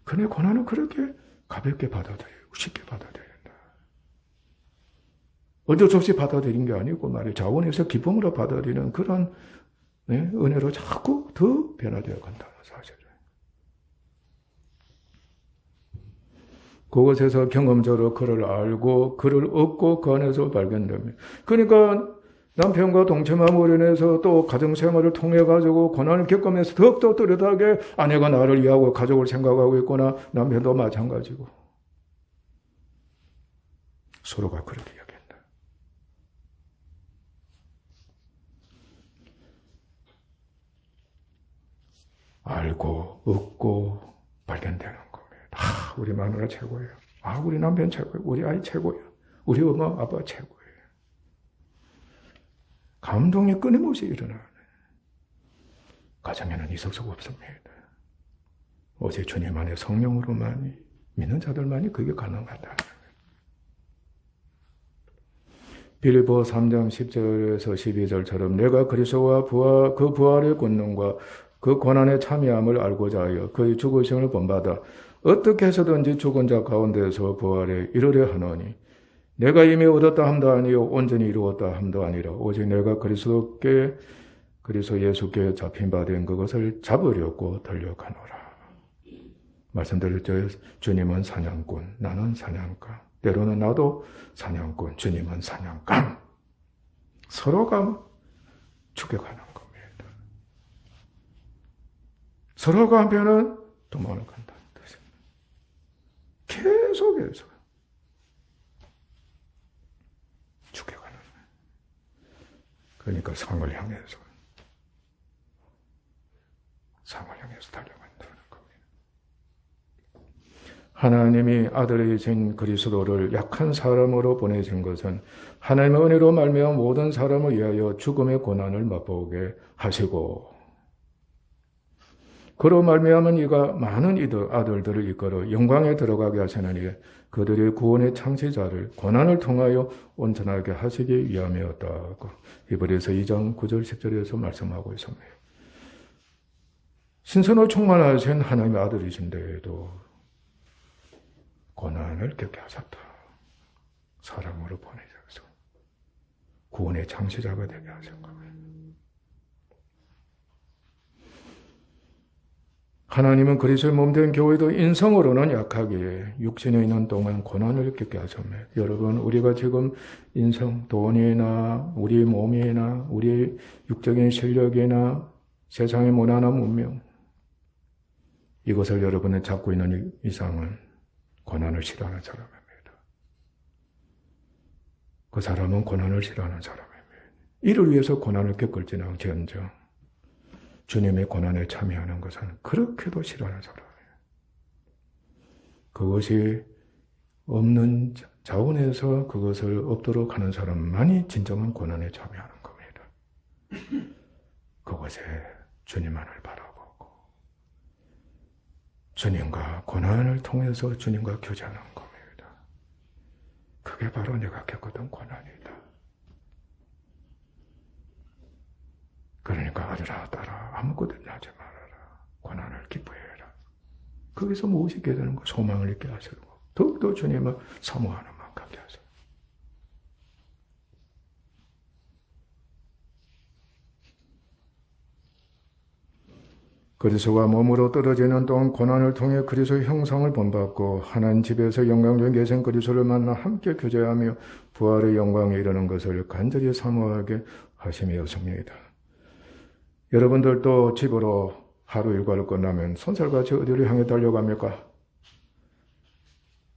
그런데 고난은 그렇게 가볍게 받아들이고 쉽게 받아들인다. 어쩔 수 없이 받아들인 게 아니고 말이에요. 자원에서 기쁨으로 받아들이는 그런 은혜로 자꾸 더 변화되어 간다는 사실을. 그곳에서 경험적으로 그를 알고 그를 얻고 그 안에서 발견됩니다. 그러니까 남편과 동침함으로 인해서 또 가정생활을 통해 가지고 고난을 겪으면서 더욱더 뚜렷하게 아내가 나를 이해하고 가족을 생각하고 있구나. 남편도 마찬가지고. 서로가 그렇게 여긴다. 알고 얻고 발견되는 겁니다. 우리 마누라 최고예요. 우리 남편 최고예요. 우리 아이 최고예요. 우리 엄마 아빠 최고예요. 감동이 끊임없이 일어나는 가정에는 있을 수가 없습니다. 오직 주님 안에 성령으로만이 믿는 자들만이 그게 가능하다. 빌립보 3장 10절에서 12절처럼 내가 그리스도와 그 부활의 권능과 그 고난에 참여함을 알고자 하여 그의 죽으심을 본받아 어떻게 해서든지 죽은 자 가운데서 부활에 이르려 하노니 내가 이미 얻었다 함도 아니요 온전히 이루었다 함도 아니라 오직 내가 그리스도 예수께 잡힌 바 된 그것을 잡으려고 달려가노라. 말씀드렸죠. 주님은 사냥꾼, 나는 사냥감. 때로는 나도 사냥꾼, 주님은 사냥감. 서로가 죽여가는 겁니다. 서로가 한편은 도망을 간다는 뜻입니다. 계속해서 죽여가는 거예요. 그러니까 상을 향해서 달려간다는 겁니다. 하나님이 아들이신 그리스도를 약한 사람으로 보내신 것은 하나님의 은혜로 말미암아 모든 사람을 위하여 죽음의 고난을 맛보게 하시고, 그로 말미암아 이가 많은 아들들을 이끌어 영광에 들어가게 하시느니 그들의 구원의 창시자를 고난을 통하여 온전하게 하시기 위함이었다고 히브리서 2장 9절 10절에서 말씀하고 있습니다. 신선을 충만하신 하나님의 아들이신데도 고난을 겪게 하셨다. 사람으로 보내셔서 구원의 창시자가 되게 하신 겁니다. 하나님은 그리스도의 몸된 교회도 인성으로는 약하기에 육신에 있는 동안 고난을 겪게 하셨습니다. 여러분, 우리가 지금 인성, 돈이나 우리 몸이나 우리 육적인 실력이나 세상의 무난한 문명, 이것을 여러분이 잡고 있는 이상은 고난을 싫어하는 사람입니다. 그 사람은 고난을 싫어하는 사람입니다. 이를 위해서 고난을 겪을지는 않지언정 주님의 고난에 참여하는 것은 그렇게도 싫어하는 사람이에요. 그것이 없는 자원에서 그것을 없도록 하는 사람만이 진정한 고난에 참여하는 겁니다. 그것에 주님만을 바라보고 주님과 고난을 통해서 주님과 교제하는 겁니다. 그게 바로 내가 겪었던 고난이다. 그러니까 아들아 딸아 아무것도 하지 말아라. 고난을 기뻐해라. 거기서 무엇이 있게 되는 거? 소망을 있게 하시고 더욱더 주님을 사모하는 마음 갖게 하시고. 그리스도가 몸으로 떨어지는 동안 고난을 통해 그리스도의 형상을 본받고 하나님 집에서 영광 중에 계신 그리스도를 만나 함께 교제하며 부활의 영광에 이르는 것을 간절히 사모하게 하심이었습니다. 여러분들도 집으로 하루 일과를 끝나면 손살같이 어디를 향해 달려갑니까?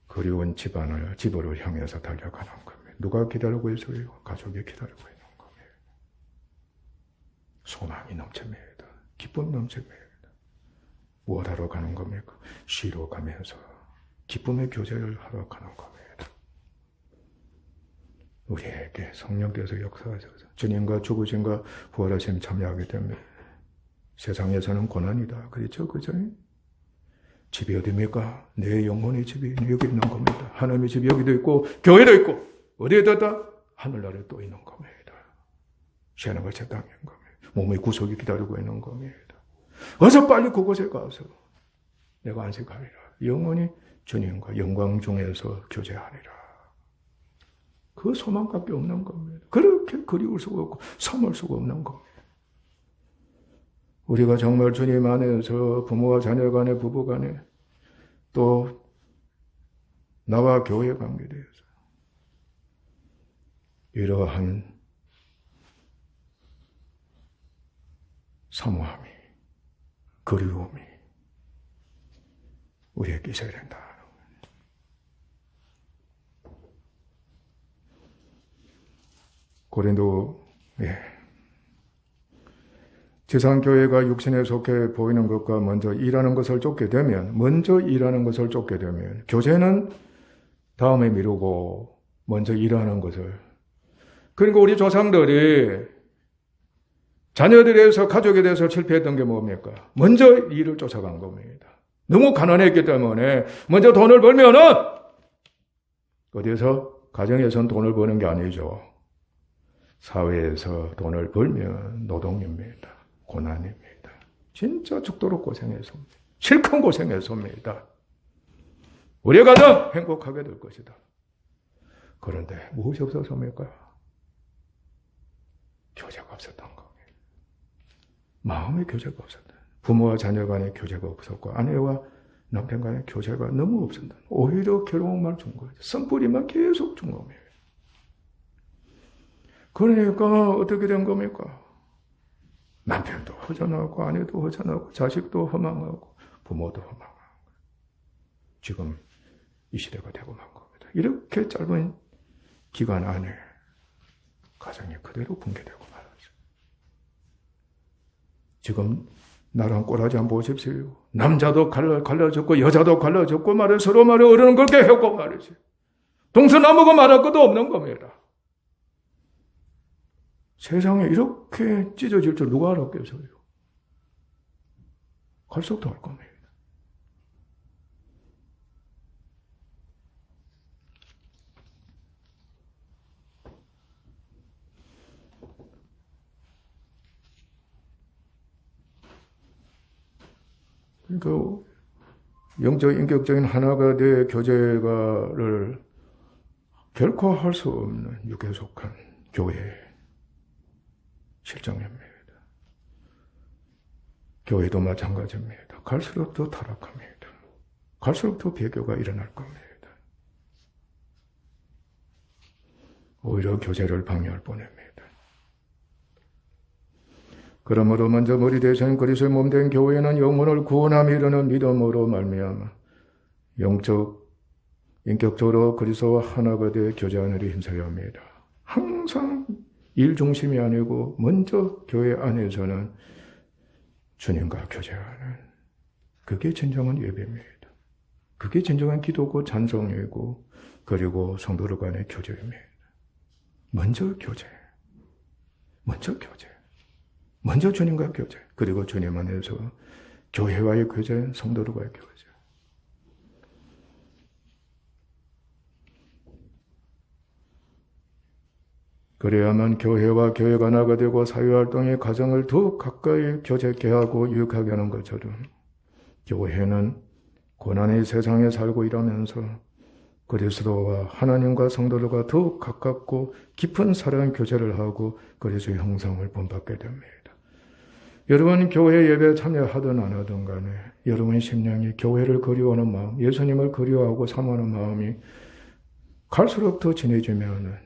그리운 집으로 향해서 달려가는 겁니다. 누가 기다리고 있어요? 가족이 기다리고 있는 겁니다. 소망이 넘칩니다. 기쁨 넘칩니다. 무엇하러 가는 겁니까? 쉬러 가면서 기쁨의 교제를 하러 가는 겁니다. 우리에게 성령께서 역사하셔서 주님과 죽으심과 부활하심 참여하게 됩니다. 세상에서는 고난이다. 그렇죠? 그죠? 집이 어디입니까? 내 영혼의 집이 여기 있는 겁니다. 하나님의 집이 여기도 있고 교회도 있고 어디에다? 하늘나라에 또 있는 겁니다. 시한한 것이 땅인 겁니다. 몸의 구속이 기다리고 있는 겁니다. 어서 빨리 그곳에 가서 내가 안식하리라. 영원히 주님과 영광 중에서 교제하리라. 그 소망밖에 없는 겁니다. 그렇게 그리울 수가 없고 섬을 수가 없는 겁니다. 우리가 정말 주님 안에서 부모와 자녀 간에 부부 간에 또 나와 교회 관계에 대해서 이러한 사모함이 그리움이 우리에게 있어야 된다. 지상교회가 육신에 속해 보이는 것과 먼저 일하는 것을 쫓게 되면 교제는 다음에 미루고 먼저 일하는 것을, 그러니까 우리 조상들이 자녀들에서 가족에 대해서 실패했던 게 뭡니까? 먼저 일을 쫓아간 겁니다. 너무 가난했기 때문에 먼저 돈을 벌면은 어디에서? 가정에서는 돈을 버는 게 아니죠. 사회에서 돈을 벌면 노동입니다. 고난입니다. 진짜 죽도록 고생했습니다. 실컷 고생했습니다. 우리 가정 행복하게 될 것이다. 그런데 무엇이 없었습니까? 교제가 없었던 겁니다. 마음의 교제가 없었다. 부모와 자녀 간의 교제가 없었고 아내와 남편 간의 교제가 너무 없었다. 오히려 괴로움만 준 거예요. 쓴뿌리만 계속 준 겁니다. 그러니까 어떻게 된 겁니까? 남편도 허전하고 아내도 허전하고 자식도 허망하고 부모도 허망하고 지금 이 시대가 되고 만 겁니다. 이렇게 짧은 기간 안에 가정이 그대로 붕괴되고 말았어요. 지금 나랑 꼬라지 한번 보십시오. 남자도 갈라졌고 여자도 갈라졌고 말해 서로 말해 어른은 그렇게 했고 말이지. 동서남북은 말할 것도 없는 겁니다. 세상에 이렇게 찢어질 줄 누가 알았겠어요? 갈수록 더 할 겁니다. 그러니까 영적, 인격적인 하나가 돼 교제가를 결코 할 수 없는 육에 속한 교회의 실정입니다. 교회도 마찬가지입니다. 갈수록 더 타락합니다. 갈수록 더 배교가 일어날 겁니다. 오히려 교제를 방해할 뻔합니다. 그러므로 먼저 머리 대신 그리스도의 몸된 교회는 영혼을 구원함이 이르는 믿음으로 말미암아 영적, 인격적으로 그리스도와 하나가 돼 교제하는 일에 힘써야 합니다. 항상 일 중심이 아니고 먼저 교회 안에서는 주님과 교제하는 그게 진정한 예배입니다. 그게 진정한 기도고 찬송이고 그리고 성도들 간의 교제입니다. 먼저 교제. 먼저 교제. 먼저 주님과 교제. 그리고 주님 안에서 교회와의 교제, 성도들과의 교제. 그래야만 교회와 교회가 나가 되고 사회활동의 가정을 더욱 가까이 교제케 하고 유익하게 하는 것처럼 교회는 고난의 세상에 살고 일하면서 그리스도와 하나님과 성도들과 더욱 가깝고 깊은 사랑 교제를 하고 그리스도의 형상을 본받게 됩니다. 여러분 교회 예배에 참여하든 안 하든 간에 여러분의 심령이 교회를 그리워하는 마음, 예수님을 그리워하고 사모하는 마음이 갈수록 더 진해지면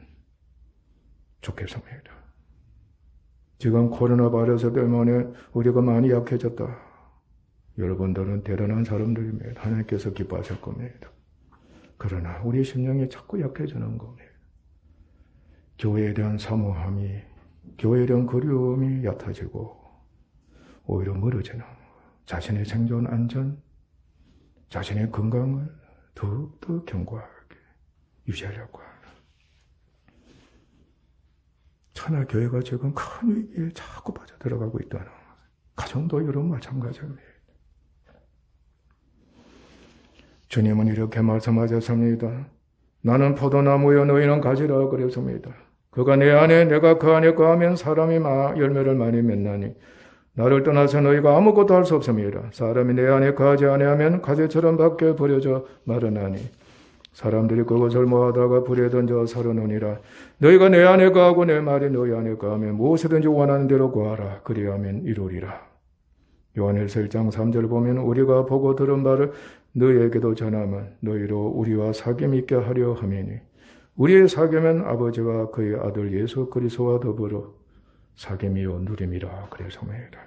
좋겠습니다. 지금 코로나 바이러스 때문에 우리가 많이 약해졌다. 여러분들은 대단한 사람들입니다. 하나님께서 기뻐하실 겁니다. 그러나 우리 심령이 자꾸 약해지는 겁니다. 교회에 대한 사모함이, 교회에 대한 그리움이 얕아지고 오히려 멀어지는 자신의 생존 안전, 자신의 건강을 더욱더 견고하게 유지하려고 하는 천하 교회가 지금 큰 위기에 자꾸 빠져들어가고 있다는 가정도 여러분 마찬가지입니다. 주님은 이렇게 말씀하셨습니다. 나는 포도나무여 너희는 가지라 그랬습니다. 그가 내 안에 내가 그 안에 거하면 사람이 열매를 많이 맺나니 나를 떠나서 너희가 아무것도 할 수 없습니다. 사람이 내 안에 거하지 아니하면 가지처럼 밖에 버려져 마르나니 사람들이 그것을 모아다가 불에 던져 사르느니라. 너희가 내 안에 거하고 내 말이 너희 안에 거하면 무엇이든지 원하는 대로 구하라. 그리하면 이루리라. 요한일서 1장 3절 보면 우리가 보고 들은 바를 너희에게도 전하면 너희로 우리와 사귐 있게 하려 함이니 우리의 사귐은 아버지와 그의 아들 예수 그리스도와 더불어 사귐이요 누림이라 그랬습니다.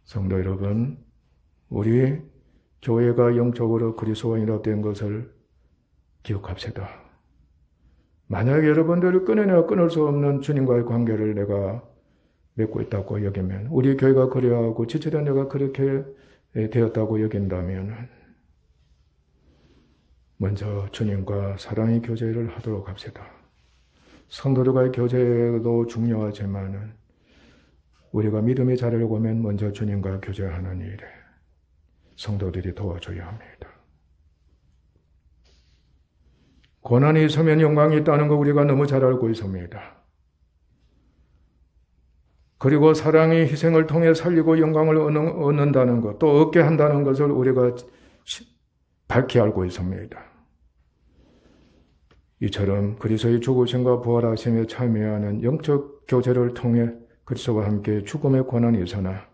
성도 여러분, 우리 교회가 영적으로 그리스도와 연합된 것을 기억합시다. 만약 여러분들이 끊어내야 끊을 수 없는 주님과의 관계를 내가 맺고 있다고 여기면, 우리 교회가 그리하고 지체된 내가 그렇게 되었다고 여긴다면 먼저 주님과 사랑의 교제를 하도록 합시다. 성도들과의 교제도 중요하지만 우리가 믿음의 자리를 보면 먼저 주님과 교제하는 일에 성도들이 도와줘야 합니다. 고난이 있으면 영광이 있다는 거 우리가 너무 잘 알고 있습니다. 그리고 사랑이 희생을 통해 살리고 영광을 얻는다는 것, 또 얻게 한다는 것을 우리가 밝히 알고 있습니다. 이처럼 그리스도의 죽으심과 부활하심에 참여하는 영적 교제를 통해 그리스도와 함께 죽음의 고난이 있으나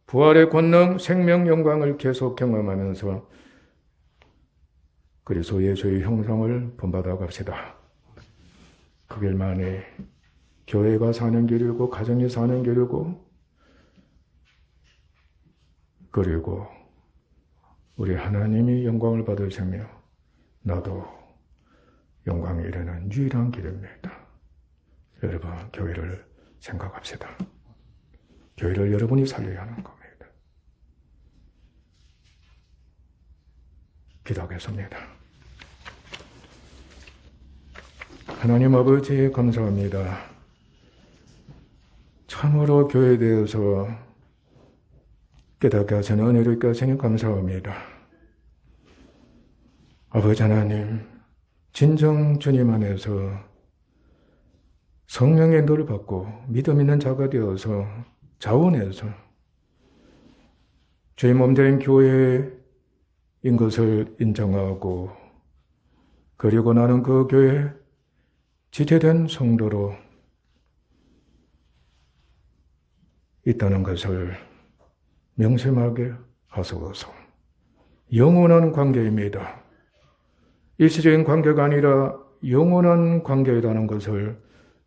부활의 권능, 생명 영광을 계속 경험하면서 그리스도 예수의 형상을 본받아 갑시다. 그 길만이 교회가 사는 길이고 가정이 사는 길이고 그리고 우리 하나님이 영광을 받으시며 나도 영광에 이르는 유일한 길입니다. 여러분, 교회를 생각합시다. 교회를 여러분이 살려야 하는 겁니다. 기도하겠습니다. 하나님 아버지 감사합니다. 참으로 교회에 대해서 깨닫게 하시는 은혜를 있게 하시니 감사합니다. 아버지 하나님, 진정 주님 안에서 성령의 인도를 받고 믿음 있는 자가 되어서 자원해서 주의 몸된 교회인 것을 인정하고 그리고 나는 그 교회 지체된 성도로 있다는 것을 명심하게 하소서. 영원한 관계입니다. 일시적인 관계가 아니라 영원한 관계라는 것을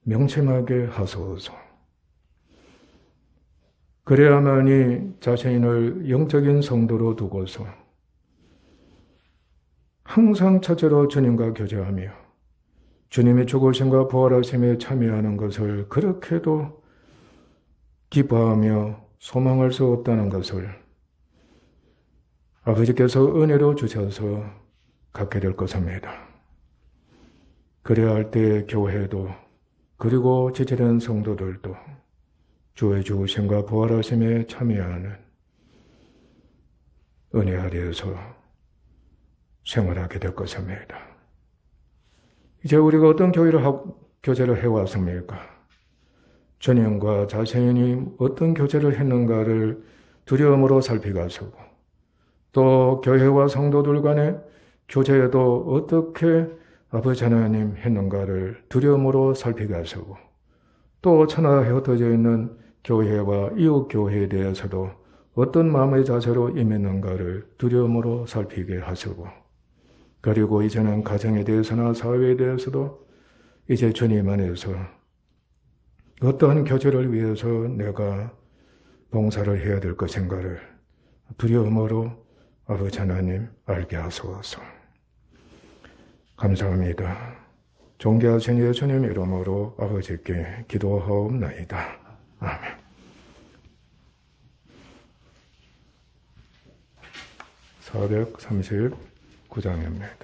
명심하게 하소서. 그래야만이 자신을 영적인 성도로 두고서 항상 첫째로 주님과 교제하며 주님의 죽으심과 부활하심에 참여하는 것을 그렇게도 기뻐하며 소망할 수 없다는 것을 아버지께서 은혜로 주셔서 갖게 될 것입니다. 그래야 할 때 교회도 그리고 지체된 성도들도 주의 죽으심과 부활하심에 참여하는 은혜 아래에서 생활하게 될 것입니다. 이제 우리가 어떤 교제를 해왔습니까? 주님과 자신이 어떤 교제를 했는가를 두려움으로 살피가시고 또 교회와 성도들 간의 교제에도 어떻게 아버지 하나님 했는가를 두려움으로 살피게 하시고 또 천하에 흩어져 있는 교회와 이웃 교회에 대해서도 어떤 마음의 자세로 임했는가를 두려움으로 살피게 하시고 그리고 이제는 가정에 대해서나 사회에 대해서도 이제 주님 안에서 어떠한 교제를 위해서 내가 봉사를 해야 될 것인가를 두려움으로 아버지 하나님 알게 하소서. 감사합니다. 존귀하신 예수님 이름으로 아버지께 기도하옵나이다. 아멘. 439장입니다.